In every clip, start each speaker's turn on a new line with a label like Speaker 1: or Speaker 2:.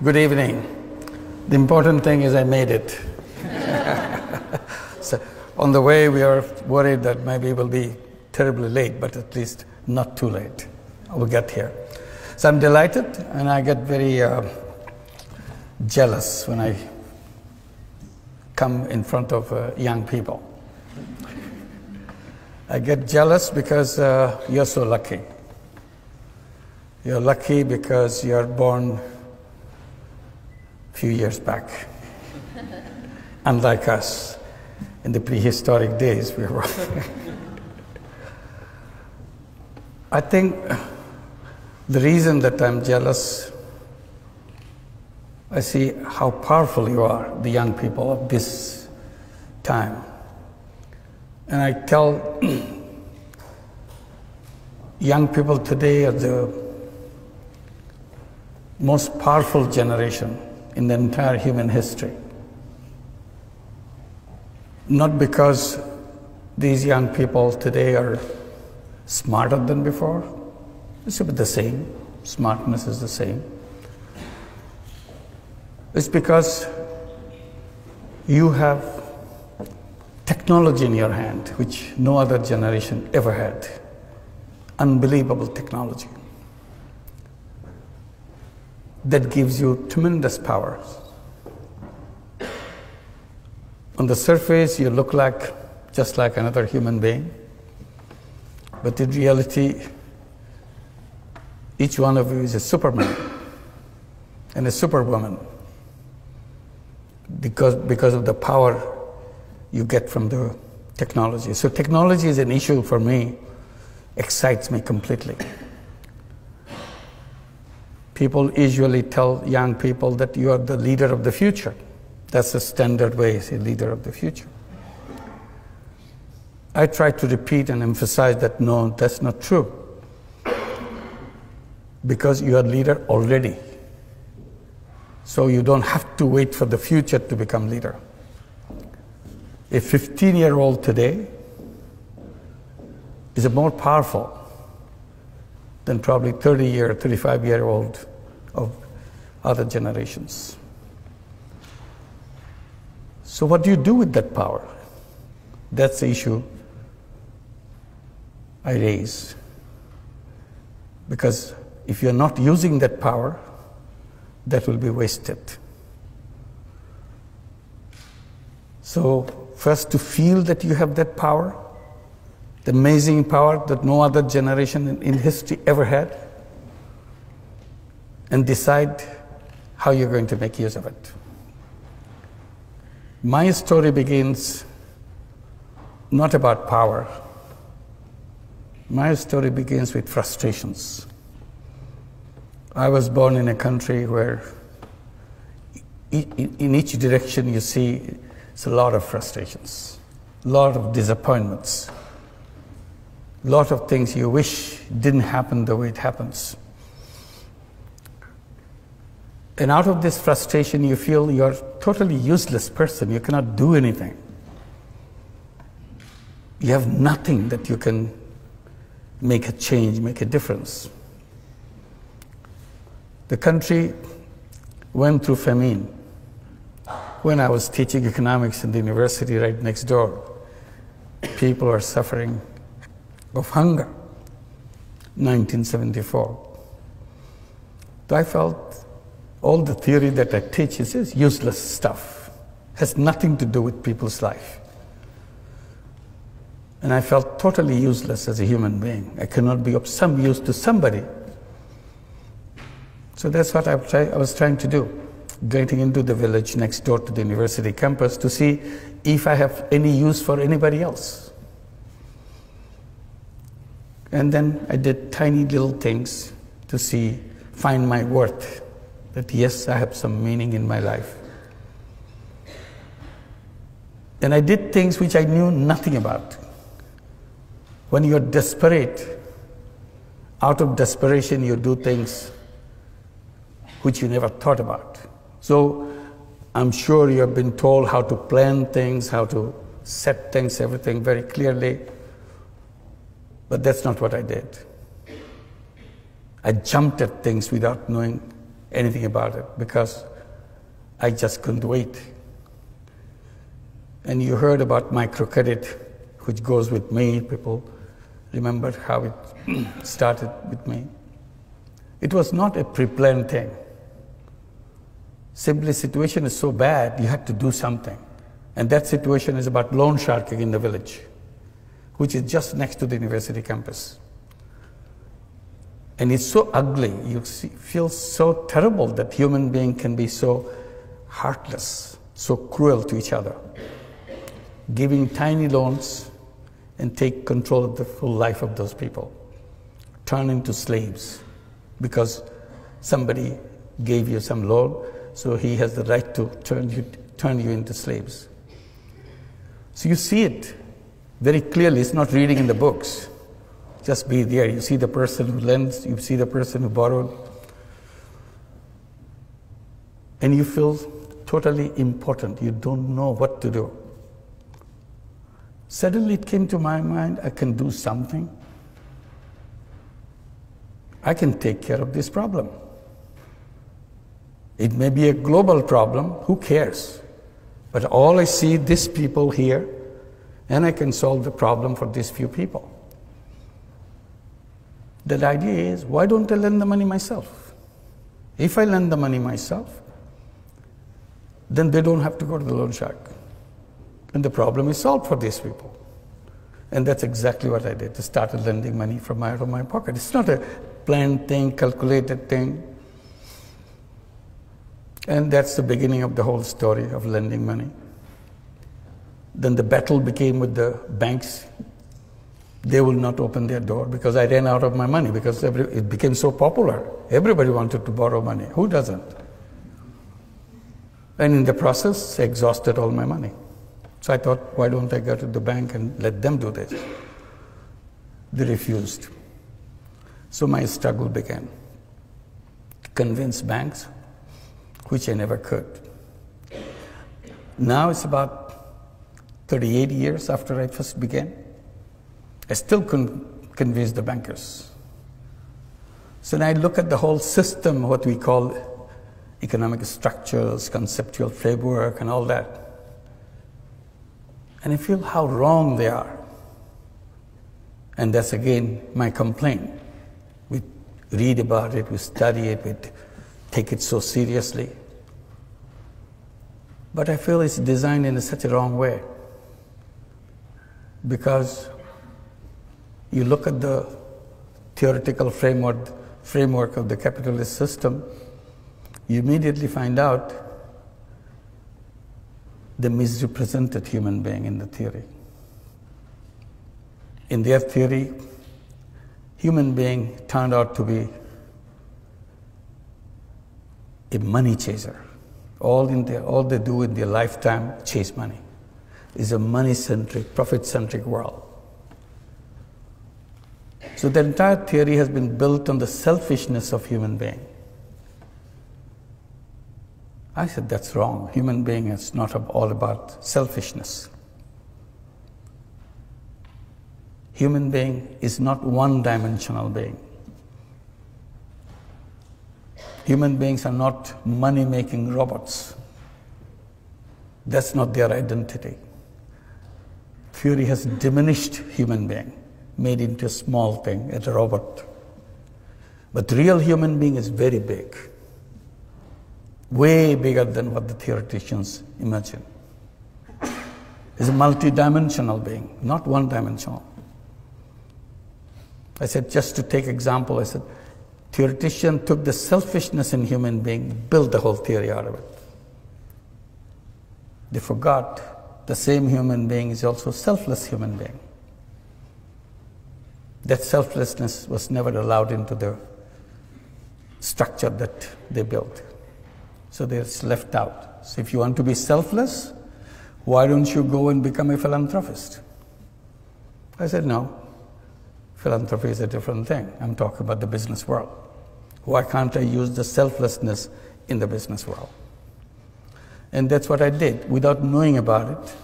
Speaker 1: Good evening. The important thing is I made it. So on the way, we are worried that maybe we'll be terribly late, but at least not too late. We'll get here. So I'm delighted, and I get very jealous when I come in front of young people. I get jealous because you're so lucky. You're lucky because you're born a few years back. Unlike us, in the prehistoric days, we were. I think the reason that I'm jealous, I see how powerful you are, the young people of this time. And I tell young people today are the most powerful generation in the entire human history. Not because these young people today are smarter than before. It's about the same. Smartness is the same. It's because you have technology in your hand, which no other generation ever had. Unbelievable technology. That gives you tremendous power. On the surface, you look just like another human being. But in reality, each one of you is a Superman and a Superwoman because of the power you get from the technology. So technology is an issue for me, excites me completely. People usually tell young people that you are the leader of the future. That's the standard way, say, leader of the future. I try to repeat and emphasize that no, that's not true. Because you are leader already. So you don't have to wait for the future to become leader. A 15-year-old today is more powerful than probably 35-year-old of other generations. So what do you do with that power? That's the issue I raise. Because if you're not using that power, that will be wasted. So first, to feel that you have that power, the amazing power that no other generation in history ever had, and decide how you're going to make use of it. My story begins not about power. My story begins with frustrations. I was born in a country where in each direction you see it's a lot of frustrations, a lot of disappointments, a lot of things you wish didn't happen the way it happens. And out of this frustration, you feel you're a totally useless person. You cannot do anything. You have nothing that you can make a change, make a difference. The country went through famine. When I was teaching economics in the university right next door, people were suffering of hunger, 1974. So I felt all the theory that I teach is useless stuff, has nothing to do with people's life. And I felt totally useless as a human being. I cannot be of some use to somebody. So that's what I was trying to do, getting into the village next door to the university campus to see if I have any use for anybody else. And then I did tiny little things to find my worth, that yes, I have some meaning in my life. And I did things which I knew nothing about. When you're desperate, out of desperation you do things which you never thought about. So I'm sure you have been told how to plan things, how to set things, everything very clearly. But that's not what I did. I jumped at things without knowing anything about it because I just couldn't wait. And you heard about microcredit, which goes with me. People remember how it started with me. It was not a pre-planned thing. Simply, situation is so bad, you had to do something. And that situation is about loan sharking in the village, which is just next to the university campus. And it's so ugly, you feel so terrible that human being can be so heartless, so cruel to each other, giving tiny loans and take control of the full life of those people, turn into slaves because somebody gave you some loan, so he has the right to turn you into slaves. So you see it very clearly. It's not reading in the books. Just be there. You see the person who lends, you see the person who borrowed, and you feel totally important. You don't know what to do. Suddenly it came to my mind, I can do something. I can take care of this problem. It may be a global problem, who cares? But all I see, these people here, and I can solve the problem for these few people. The idea is, why don't I lend the money myself? If I lend the money myself, then they don't have to go to the loan shark. And the problem is solved for these people. And that's exactly what I did. I started lending money from out of my pocket. It's not a planned thing, calculated thing. And that's the beginning of the whole story of lending money. Then the battle became with the banks. They will not open their door because I ran out of my money because it became so popular. Everybody wanted to borrow money. Who doesn't? And in the process, I exhausted all my money. So I thought, why don't I go to the bank and let them do this? They refused. So my struggle began to convince banks, which I never could. Now it's about 38 years after I first began. I still couldn't convince the bankers. So now I look at the whole system, what we call economic structures, conceptual framework, and all that. And I feel how wrong they are. And that's again my complaint. We read about it, we study it, we take it so seriously. But I feel it's designed in such a wrong way. Because you look at the theoretical framework of the capitalist system, you immediately find out the misrepresented human being in the theory. In their theory, human being turned out to be a money chaser. All they do in their lifetime, chase money. It's a money-centric, profit-centric world. So the entire theory has been built on the selfishness of human being. I said, that's wrong. Human being is not all about selfishness. Human being is not one-dimensional being. Human beings are not money-making robots. That's not their identity. Theory has diminished human being, made into a small thing, as a robot. But the real human being is very big, way bigger than what the theoreticians imagine. It's a multi-dimensional being, not one-dimensional. I said, just to take example, I said, theoretician took the selfishness in human being, built the whole theory out of it. They forgot the same human being is also a selfless human being. That selflessness was never allowed into the structure that they built. So it's left out. So if you want to be selfless, why don't you go and become a philanthropist? I said, no. Philanthropy is a different thing. I'm talking about the business world. Why can't I use the selflessness in the business world? And that's what I did without knowing about it.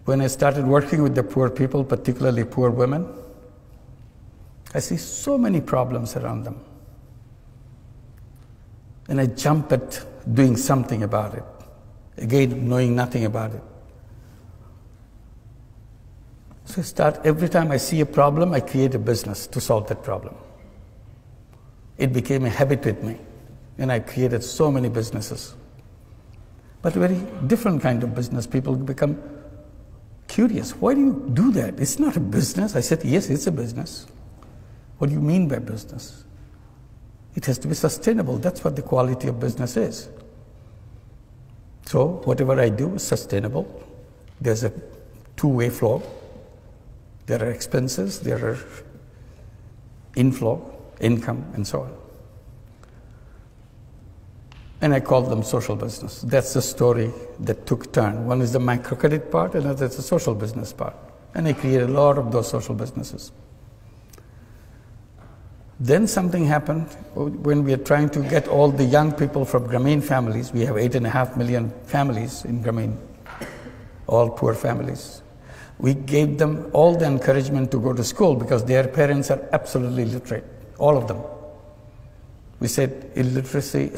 Speaker 1: When I started working with the poor people, particularly poor women, I see so many problems around them. and I jump at doing something about it. Again, knowing nothing about it. So I start, every time I see a problem, I create a business to solve that problem. It became a habit with me, and I created so many businesses. But a very different kind of business. People become curious. Why do you do that? It's not a business. I said, yes, it's a business. What do you mean by business? It has to be sustainable. That's what the quality of business is. So whatever I do is sustainable. There's a two-way flow. There are expenses, there are inflow, income, and so on. And I call them social business. That's the story that took turn. One is the microcredit part, another is the social business part. And I created a lot of those social businesses. Then something happened when we are trying to get all the young people from Grameen families. We have 8.5 million families in Grameen, all poor families. We gave them all the encouragement to go to school because their parents are absolutely literate, all of them. We said illiteracy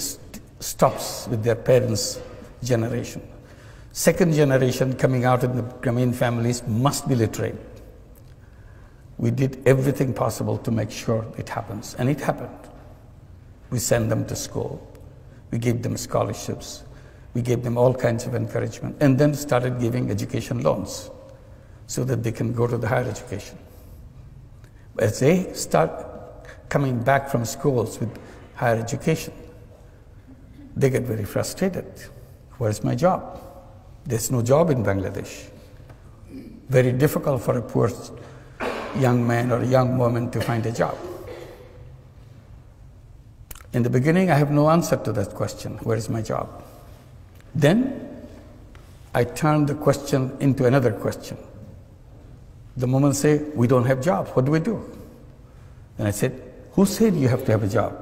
Speaker 1: stops with their parents' generation. Second generation coming out in the Grameen families must be literate. We did everything possible to make sure it happens, and it happened. We sent them to school. We gave them scholarships. We gave them all kinds of encouragement, and then started giving education loans so that they can go to the higher education. As they start coming back from schools with higher education, they get very frustrated. Where's my job? There's no job in Bangladesh. Very difficult for a poor young man or a young woman to find a job. In the beginning, I have no answer to that question, where is my job? Then I turned the question into another question. The moment say, we don't have jobs, what do we do? And I said, who said you have to have a job?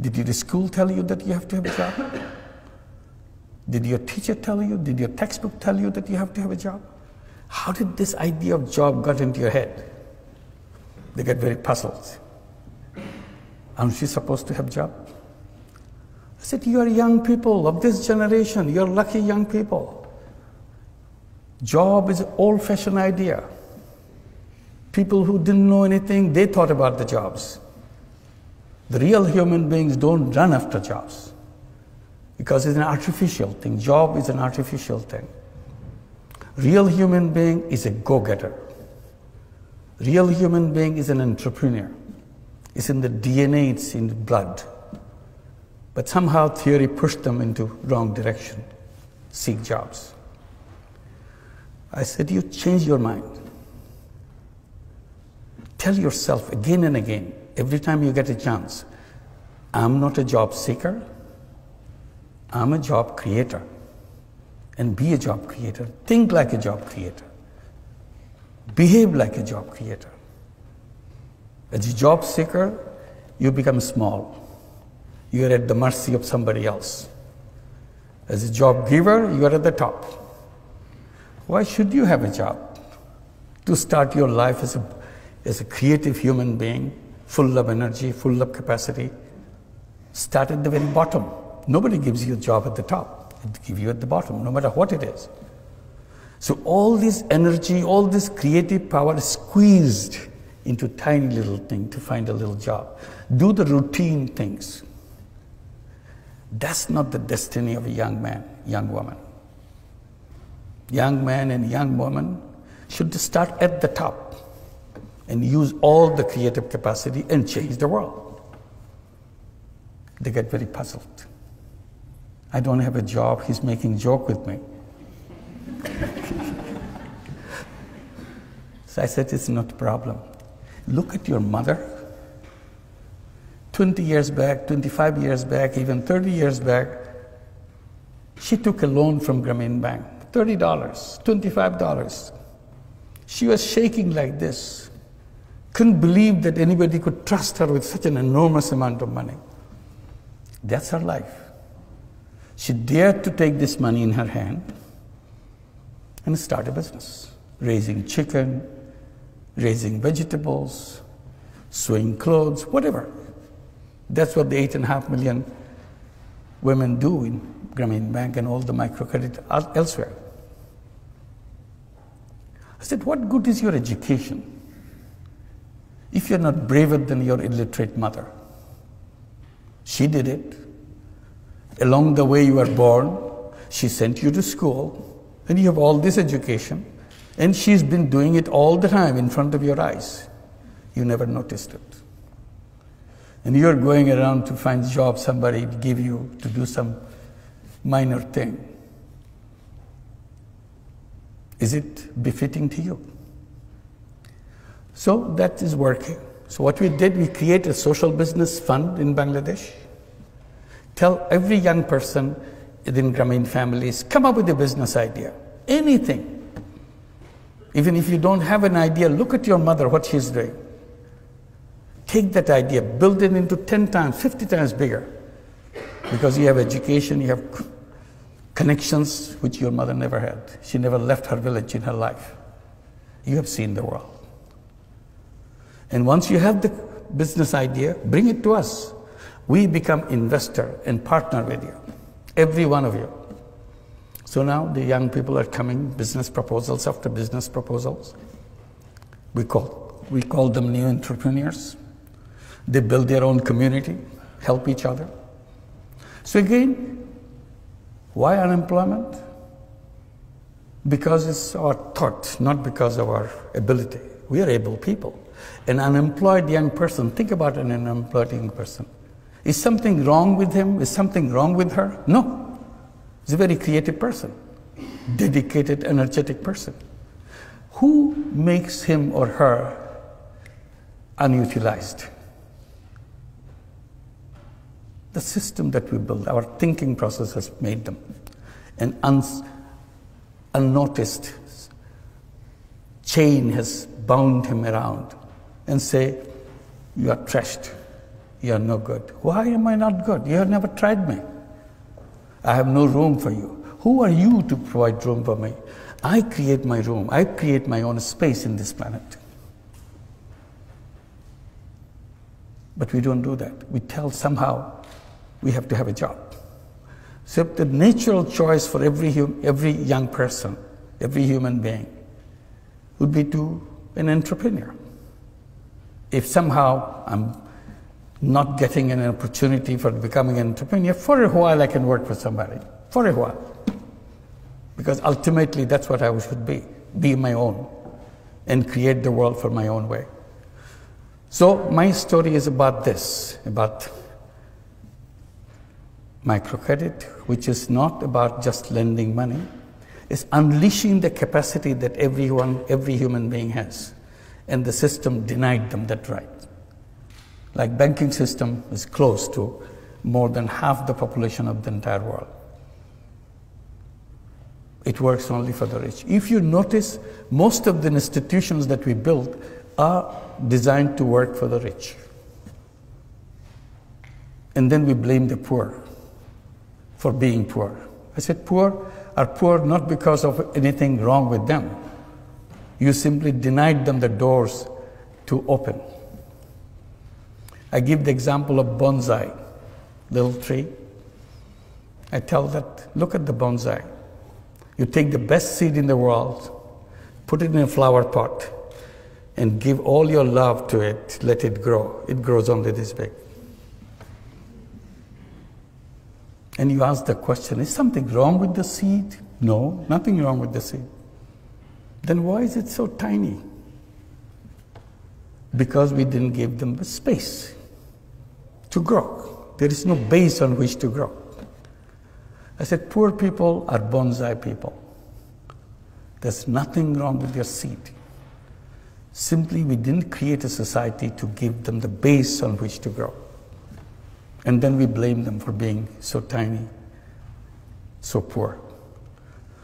Speaker 1: Did your school tell you that you have to have a job? Did your teacher tell you? Did your textbook tell you that you have to have a job? How did this idea of job got into your head? They get very puzzled. Aren't you supposed to have a job? I said, you are young people of this generation. You're lucky young people. Job is an old-fashioned idea. People who didn't know anything, they thought about the jobs. The real human beings don't run after jobs because it's an artificial thing. Job is an artificial thing. Real human being is a go-getter. Real human being is an entrepreneur. It's in the DNA, it's in the blood. But somehow theory pushed them into wrong direction. Seek jobs. I said, you change your mind. Tell yourself again and again, every time you get a chance, I'm not a job seeker, I'm a job creator. And be a job creator. Think like a job creator. Behave like a job creator. As a job seeker, you become small. You are at the mercy of somebody else. As a job giver, you are at the top. Why should you have a job? To start your life as a creative human being, full of energy, full of capacity, start at the very bottom. Nobody gives you a job at the top. It gives you at the bottom, no matter what it is. So all this energy, all this creative power is squeezed into a tiny little thing to find a little job. Do the routine things. That's not the destiny of a young man, young woman. Young man and young woman should start at the top and use all the creative capacity and change the world. They get very puzzled. I don't have a job, he's making joke with me. So I said, it's not a problem. Look at your mother. 20 years back, 25 years back, even 30 years back, she took a loan from Grameen Bank, $30, $25. She was shaking like this. Couldn't believe that anybody could trust her with such an enormous amount of money. That's her life. She dared to take this money in her hand and start a business, raising chicken, raising vegetables, sewing clothes, whatever. That's what the 8.5 million women do in Grameen Bank and all the microcredit elsewhere. I said, what good is your education if you're not braver than your illiterate mother? She did it. Along the way you were born, she sent you to school, and you have all this education, and she's been doing it all the time in front of your eyes. You never noticed it. And you're going around to find a job somebody give you to do some minor thing. Is it befitting to you? So that is working. So what we did, we created a social business fund in Bangladesh. Tell every young person within Grameen families, come up with a business idea, anything. Even if you don't have an idea, look at your mother, what she's doing. Take that idea, build it into 10 times, 50 times bigger. Because you have education, you have connections which your mother never had. She never left her village in her life. You have seen the world. And once you have the business idea, bring it to us. We become investor and partner with you, every one of you. So now the young people are coming, business proposals after business proposals. We call them new entrepreneurs. They build their own community, help each other. So again, why unemployment? Because it's our thought, not because of our ability. We are able people. An unemployed young person, think about an unemployed young person. Is something wrong with him? Is something wrong with her? No. He's a very creative person, dedicated, energetic person. Who makes him or her unutilized? The system that we build, our thinking process has made them. An unnoticed chain has bound him around and say, you are trashed, you are no good. Why am I not good? You have never tried me. I have no room for you. Who are you to provide room for me? I create my room. I create my own space in this planet. But we don't do that. We tell somehow we have to have a job. So the natural choice for every young person, every human being, would be to an entrepreneur. If somehow I'm not getting an opportunity for becoming an entrepreneur, for a while I can work for somebody, for a while. Because ultimately that's what I should be my own, and create the world for my own way. So my story is about this, about microcredit, which is not about just lending money. It's unleashing the capacity that every human being has. And the system denied them that right. Like banking system is close to more than half the population of the entire world. It works only for the rich. If you notice, most of the institutions that we build are designed to work for the rich. And then we blame the poor for being poor. I said poor are poor not because of anything wrong with them. You simply denied them the doors to open. I give the example of bonsai, little tree. I tell that, look at the bonsai. You take the best seed in the world, put it in a flower pot, and give all your love to it, let it grow. It grows only this big. And you ask the question, is something wrong with the seed? No, nothing wrong with the seed. Then why is it so tiny? Because we didn't give them the space to grow. There is no base on which to grow. I said, poor people are bonsai people. There's nothing wrong with their seed. Simply, we didn't create a society to give them the base on which to grow. And then we blame them for being so tiny, so poor.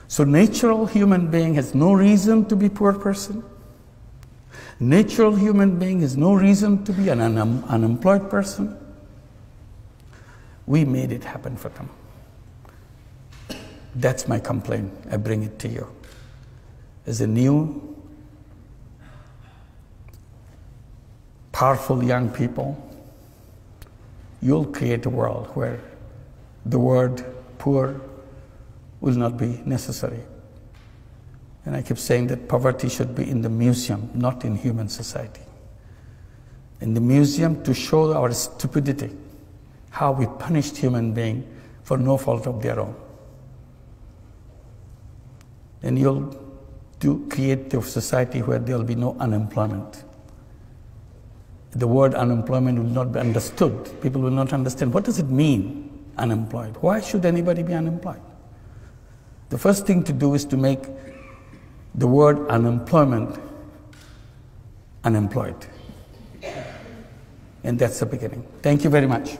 Speaker 1: So natural human being has no reason to be poor person. Natural human being has no reason to be an unemployed person. We made it happen for them. That's my complaint. I bring it to you. As a new, powerful young people, you'll create a world where the word poor will not be necessary. And I keep saying that poverty should be in the museum, not in human society. In the museum to show our stupidity, how we punished human beings for no fault of their own. And you'll create a society where there will be no unemployment. The word unemployment will not be understood. People will not understand, what does it mean, unemployed? Why should anybody be unemployed? The first thing to do is to make the word unemployment unemployed. And that's the beginning. Thank you very much.